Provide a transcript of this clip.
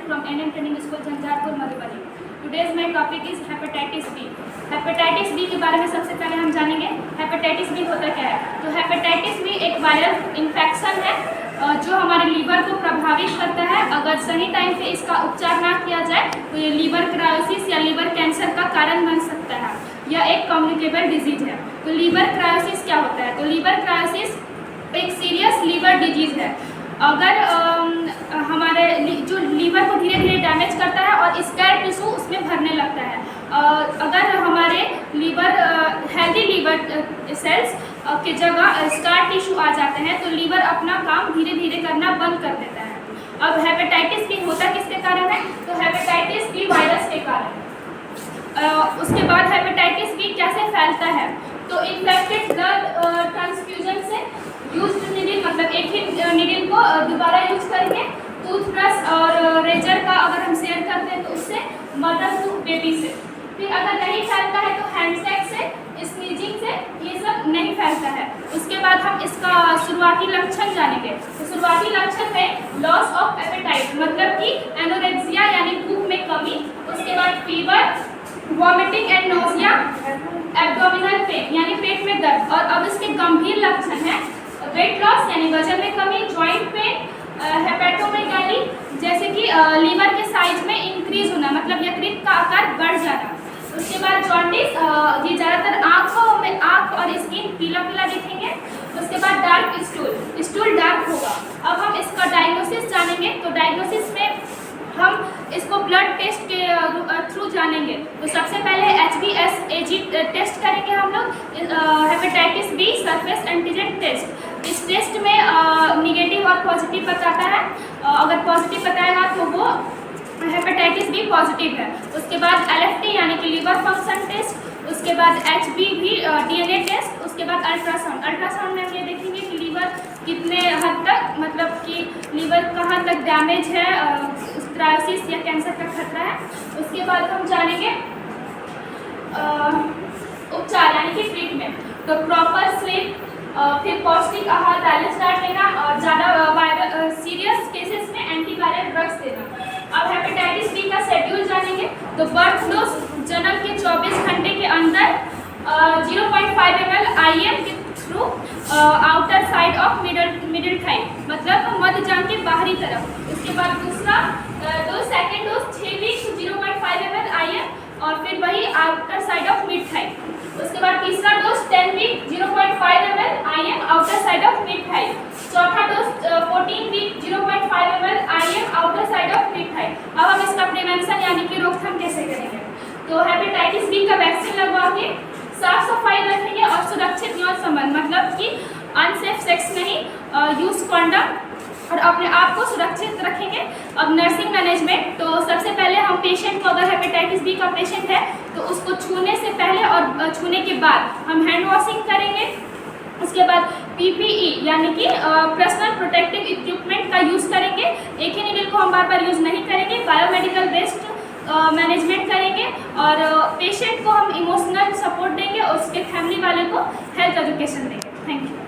from NM Training School, Jhanjharpur, Madhubani. Today's my topic is hepatitis B. Hepatitis B के बारे में सबसे पहले हम जानेंगे हेपेटाइटिस बी होता क्या है. तो हेपेटाइटिस बी एक वायरल इन्फेक्शन है जो हमारे लीवर को प्रभावित करता है. अगर सही टाइम पे इसका उपचार ना किया जाए तो ये लीवर क्रायोसिस या लीवर कैंसर का कारण बन सकता है. यह एक कम्युनिकेबल डिजीज है. तो लीवर क्रायोसिस क्या होता है? तो लीवर क्रायोसिस एक सीरियस लीवर डिजीज है. अगर हमारे जो लीवर को धीरे धीरे डैमेज करता है और स्कार टिश्यू उसमें भरने लगता है. अगर हमारे लीवर हेल्दी लीवर सेल्स के जगह स्कार टिश्यू आ जाते हैं तो लीवर अपना काम धीरे धीरे करना बंद कर देता है. अब हेपेटाइटिस बी होता किसके कारण है? तो हेपेटाइटिस बी वायरस के कारण. उसके बाद हेपेटाइटिस बी कैसे फैलता है? तो इन्फेक्टेड ब्लड ट्रांसफ्यूजन से यूज्ड नीडल, मतलब एक ही नीडल को दोबारा यूज करके टूथब्रश और रेजर का अगर हम शेयर करते हैं तो उससे मदर टू बेबी से. फिर अगर नहीं फैलता है तो हैंडसेक से, स्नीजिंग से, ये सब नहीं फैलता है. उसके बाद हम इसका शुरुआती लक्षण जानेंगे. तो शुरुआती लक्षण में लॉस ऑफ एपेटाइट, मतलब कि एनोरेक्सिया यानी भूख में कमी. उसके बाद fever, vomiting and nausea, abdominal pain यानी पेट में दर्द. और अब इसके गंभीर लक्षण है वेट लॉस यानी वजन में कमी, जॉइंट पेन, हेपेटोमेगाली जैसे कि लीवर के साइज में इंक्रीज होना, मतलब यकृत का आकार बढ़ जाना. उसके बाद जॉन्डिस, ये ज़्यादातर आँख और स्किन पीला पीला दिखेंगे. उसके बाद डार्क स्टूल डार्क होगा. अब हम इसका डायग्नोसिस जानेंगे. तो डायग्नोसिस में हम इसको ब्लड टेस्ट के थ्रू जानेंगे. तो सबसे पहले HBsAg टेस्ट करेंगे हम लोग. Hepatitis B surface antigen test. इस टेस्ट में निगेटिव और पॉजिटिव बताता है. अगर पॉजिटिव बताएगा तो वो हेपेटाइटिस बी पॉजिटिव है. उसके बाद LFT यानी कि लीवर फंक्शन टेस्ट. उसके बाद HBV DNA टेस्ट. उसके बाद अल्ट्रासाउंड में हम ये देखेंगे कि लीवर कितने हद तक, मतलब कि लीवर कहाँ तक डैमेज है, क्रायोसिस या कैंसर का खतरा है. उसके बाद हम जानेंगे उपचार यानी कि ट्रीटमेंट. तो प्रॉपर स्लीप, फिर पौष्टिक आहार, बैलेंस डाइट लेना और ज़्यादा सीरियस केसेस में एंटीवायरल ड्रग्स देना. अब हेपेटाइटिस बी का शेड्यूल जानेंगे. तो बर्थ डोज जन्म के 24 घंटे के अंदर 0.5 ml IM के through outer side of middle thigh, मतलब मध्य जांघ के बाहरी तरफ. उसके बाद दूसरा dose, second dose 6 week 0.5 ml IM और फिर वही outer side of mid thigh. उसके बाद तीसरा dose 10 week 0.5 ml IM outer side of mid thigh. चौथा dose 14 week 0.5 ml IM outer side of mid thigh. अब हम इसका प्रिवेंशन यानी कि रोकथाम कैसे करेंगे? तो हेपेटाइटिस बी का वैक्सीन लगवा के साफ सफाई रखेंगे और सुरक्षित यौन संबंध, मतलब कि अनसेफ सेक्स नहीं, यूज कॉन्डम और अपने आप को सुरक्षित रखेंगे. अब नर्सिंग मैनेजमेंट. तो सबसे पहले हम पेशेंट को, अगर हेपेटाइटिस बी का पेशेंट है तो उसको छूने से पहले और छूने के बाद हम हैंड वॉशिंग करेंगे. उसके बाद PPE यानी कि पर्सनल प्रोटेक्टिव इक्विपमेंट का यूज़ करेंगे. एक ही नीडल को हम बार बार यूज़ नहीं करेंगे. बायोमेडिकल वेस्ट मैनेजमेंट करेंगे और पेशेंट को हम इमोशनल सपोर्ट देंगे और उसके फैमिली वाले को हेल्थ एजुकेशन देंगे. Thank you.